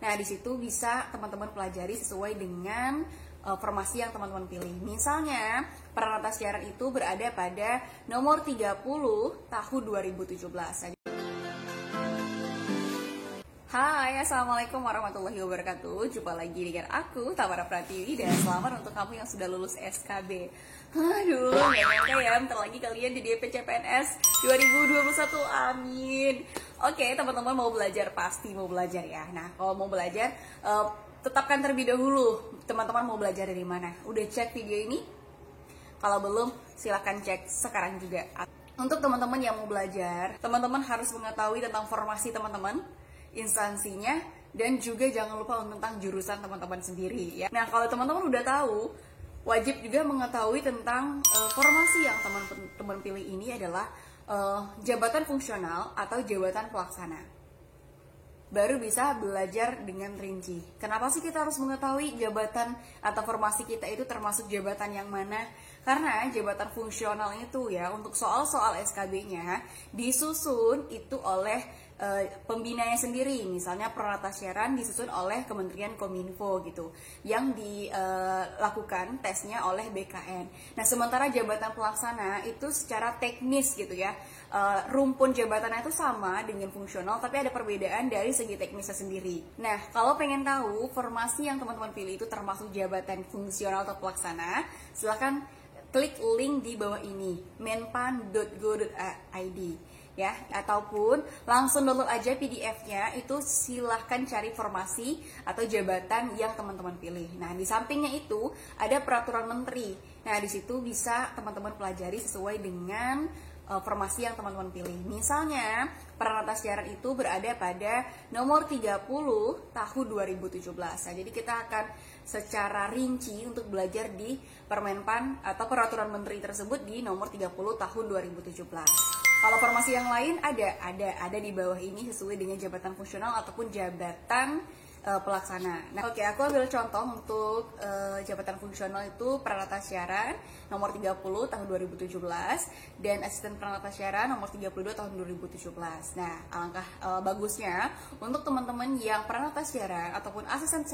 Nah, di situ bisa teman-teman pelajari sesuai dengan formasi yang teman-teman pilih. Misalnya, peranata siaran itu berada pada nomor 30 tahun 2017. Hai, Assalamualaikum warahmatullahi wabarakatuh. Jumpa lagi dengan aku, Tamara Pratiwi, dan selamat untuk kamu yang sudah lulus SKB. Aduh, gak nyangka ya, bentar lagi kalian jadi CPNS 2021, amin. Oke, teman-teman mau belajar, pasti mau belajar ya. Nah, kalau mau belajar, tetapkan terlebih dahulu, teman-teman mau belajar dari mana. Udah cek video ini? Kalau belum, silahkan cek sekarang juga. Untuk teman-teman yang mau belajar, teman-teman harus mengetahui tentang formasi teman-teman, instansinya, dan juga jangan lupa tentang jurusan teman-teman sendiri ya. Nah, kalau teman-teman udah tahu, wajib juga mengetahui tentang formasi yang teman-teman pilih ini adalah jabatan fungsional atau jabatan pelaksana. Baru bisa belajar dengan rinci. Kenapa sih kita harus mengetahui jabatan atau formasi kita itu termasuk jabatan yang mana? Karena jabatan fungsional itu ya, untuk soal-soal SKB-nya disusun itu oleh pembinanya sendiri. Misalnya peranata siaran disusun oleh Kementerian Kominfo gitu, yang dilakukan tesnya oleh BKN. Nah, sementara jabatan pelaksana itu secara teknis gitu ya, rumpun jabatannya itu sama dengan fungsional, tapi ada perbedaan dari segi teknisnya sendiri. Nah, kalau pengen tahu formasi yang teman-teman pilih itu termasuk jabatan fungsional atau pelaksana, silahkan klik link di bawah ini, menpan.go.id ya, ataupun langsung download aja PDF-nya. Itu silahkan cari formasi atau jabatan yang teman-teman pilih. Nah, di sampingnya itu ada peraturan menteri. Nah, di situ bisa teman-teman pelajari sesuai dengan formasi yang teman-teman pilih. Misalnya, peranata siaran itu berada pada nomor 30 tahun 2017. Nah, jadi kita akan secara rinci untuk belajar di Permenpan atau peraturan menteri tersebut di nomor 30 tahun 2017. Kalau formasi yang lain ada di bawah ini sesuai dengan jabatan fungsional ataupun jabatan pelaksana. Nah, oke, aku ambil contoh untuk jabatan fungsional itu peranata siaran nomor 30 tahun 2017 dan asisten peranata siaran nomor 32 tahun 2017. Nah, alangkah bagusnya untuk teman-teman yang peranata siaran ataupun asisten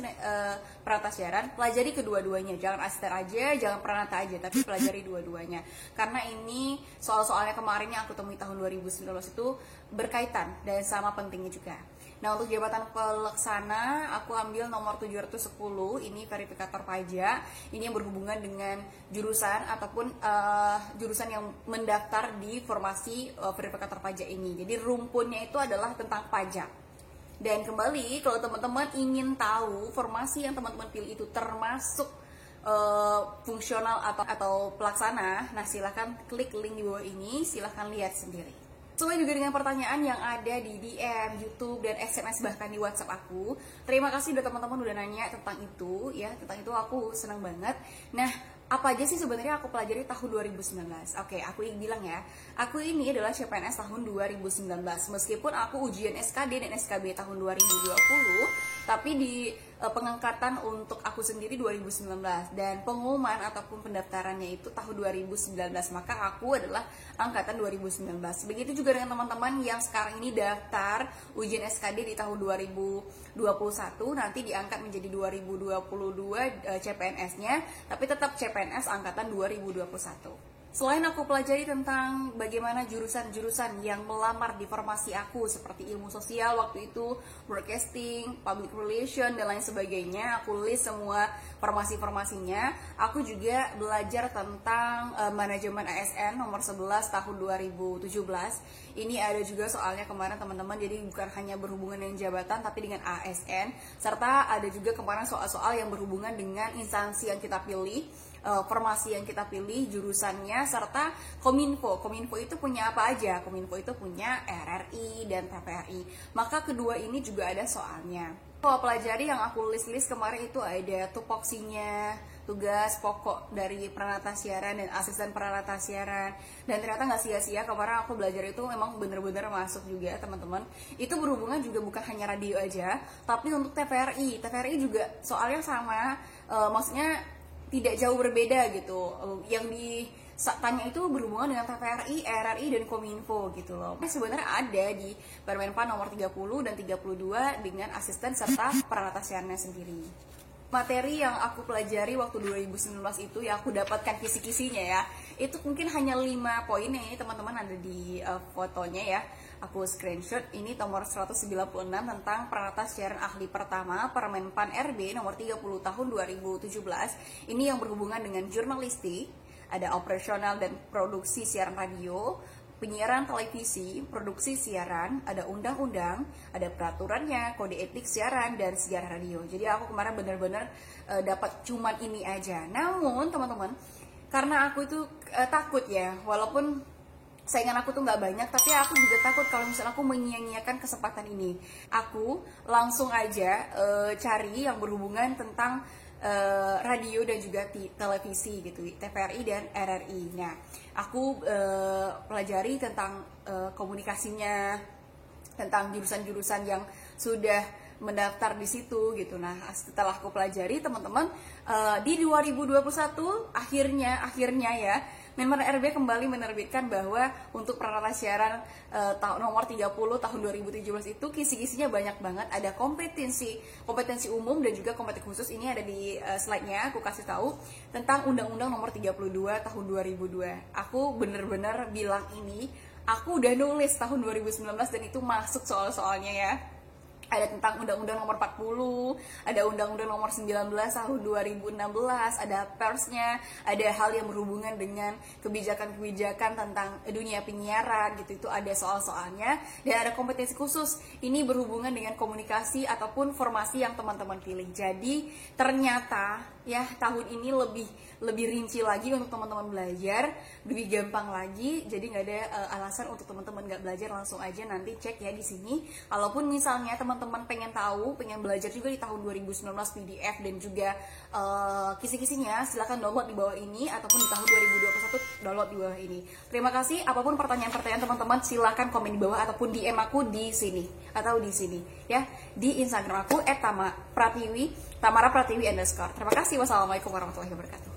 peranata siaran, pelajari kedua-duanya. Jangan asisten aja, jangan peranata aja, tapi pelajari dua-duanya. Karena ini soal-soalnya kemarin yang aku temui tahun 2019 itu berkaitan dan sama pentingnya juga. Nah, untuk jabatan pelaksana aku ambil nomor 710, ini verifikator pajak. Ini yang berhubungan dengan jurusan ataupun jurusan yang mendaftar di formasi verifikator pajak ini. Jadi rumpunnya itu adalah tentang pajak. Dan kembali, kalau teman-teman ingin tahu formasi yang teman-teman pilih itu termasuk fungsional atau pelaksana, nah silahkan klik link di bawah ini, silahkan lihat sendiri. Sesuai juga dengan pertanyaan yang ada di DM, YouTube, dan SMS bahkan di WhatsApp aku. Terima kasih udah teman-teman udah nanya tentang itu ya, tentang itu aku senang banget. Nah, apa aja sih sebenarnya aku pelajari tahun 2019? Oke, aku bilang ya, aku ini adalah CPNS tahun 2019. Meskipun aku ujian SKD dan SKB tahun 2020, tapi di pengangkatan untuk aku sendiri 2019 dan pengumuman ataupun pendaftarannya itu tahun 2019, maka aku adalah angkatan 2019. Begitu juga dengan teman-teman yang sekarang ini daftar ujian SKD di tahun 2021, nanti diangkat menjadi 2022 CPNS-nya, tapi tetap CPNS angkatan 2021. Selain aku pelajari tentang bagaimana jurusan-jurusan yang melamar di formasi aku seperti ilmu sosial waktu itu, broadcasting, public relation, dan lain sebagainya, aku list semua formasi-formasinya. Aku juga belajar tentang manajemen ASN nomor 11 tahun 2017. Ini ada juga soalnya kemarin teman-teman, jadi bukan hanya berhubungan dengan jabatan tapi dengan ASN, serta ada juga kemarin soal-soal yang berhubungan dengan instansi yang kita pilih, formasi yang kita pilih, jurusannya, serta Kominfo. Kominfo itu punya apa aja? Kominfo itu punya RRI dan TVRI. Maka kedua ini juga ada soalnya. Kalau pelajari yang aku list kemarin itu ada tupoksinya, tugas pokok dari peranata siaran dan asisten peranata siaran. Dan ternyata nggak sia-sia, kemarin aku belajar itu memang bener-bener masuk juga teman-teman. Itu berhubungan juga bukan hanya radio aja, tapi untuk TVRI. TVRI juga soalnya sama, maksudnya tidak jauh berbeda gitu. Yang tanya itu berhubungan dengan TVRI, RRI, dan Kominfo gitu loh. Sebenarnya ada di Permenpan nomor 30 dan 32 dengan asisten serta peralatan siarannya sendiri. Materi yang aku pelajari waktu 2019 itu ya aku dapatkan kisi-kisinya ya, itu mungkin hanya 5 poin. Ini teman-teman ada di fotonya ya, aku screenshot. Ini nomor 196 tentang peralatan siaran ahli pertama Permenpan RB nomor 30 tahun 2017. Ini yang berhubungan dengan jurnalistik, ada operasional dan produksi siaran radio, penyiaran televisi, produksi siaran, ada undang-undang, ada peraturannya, kode etik siaran, dan sejarah radio. Jadi aku kemarin benar-benar dapat cuman ini aja. Namun teman-teman, karena aku itu takut ya, walaupun saingan aku tuh nggak banyak, tapi aku juga takut kalau misalnya aku menyia-nyiakan kesempatan ini. Aku langsung aja cari yang berhubungan tentang radio dan juga televisi gitu, TVRI dan RRI. Nah, aku pelajari tentang komunikasinya, tentang jurusan-jurusan yang sudah mendaftar di situ gitu. Nah, setelah aku pelajari teman-teman, di 2021 akhirnya ya Menpan RB kembali menerbitkan bahwa untuk peralatan siaran nomor 30 tahun 2017 itu kisi-kisinya banyak banget. Ada kompetensi umum dan juga kompetensi khusus. Ini ada di slide-nya, aku kasih tahu tentang Undang-Undang nomor 32 tahun 2002. Aku bener-bener bilang ini, aku udah nulis tahun 2019 dan itu masuk soal-soalnya ya. Ada tentang Undang-Undang nomor 40, ada Undang-Undang nomor 19 tahun 2016, ada persnya, ada hal yang berhubungan dengan kebijakan-kebijakan tentang dunia penyiaran gitu, itu ada soal-soalnya. Dan ada kompetensi khusus, ini berhubungan dengan komunikasi ataupun formasi yang teman-teman pilih. Jadi ternyata ya tahun ini lebih rinci lagi untuk teman-teman belajar, lebih gampang lagi. Jadi nggak ada alasan untuk teman-teman nggak belajar, langsung aja nanti cek ya di sini. Kalaupun misalnya teman-teman pengen tahu, pengen belajar juga di tahun 2019 PDF dan juga kisi-kisinya, silahkan download di bawah ini, ataupun di tahun 2021 download di bawah ini. Terima kasih. Apapun pertanyaan-pertanyaan teman-teman, silahkan komen di bawah ataupun DM aku di sini atau di sini ya, di Instagram aku @tamara_pratiwi__. Terima kasih. Wassalamualaikum warahmatullahi wabarakatuh.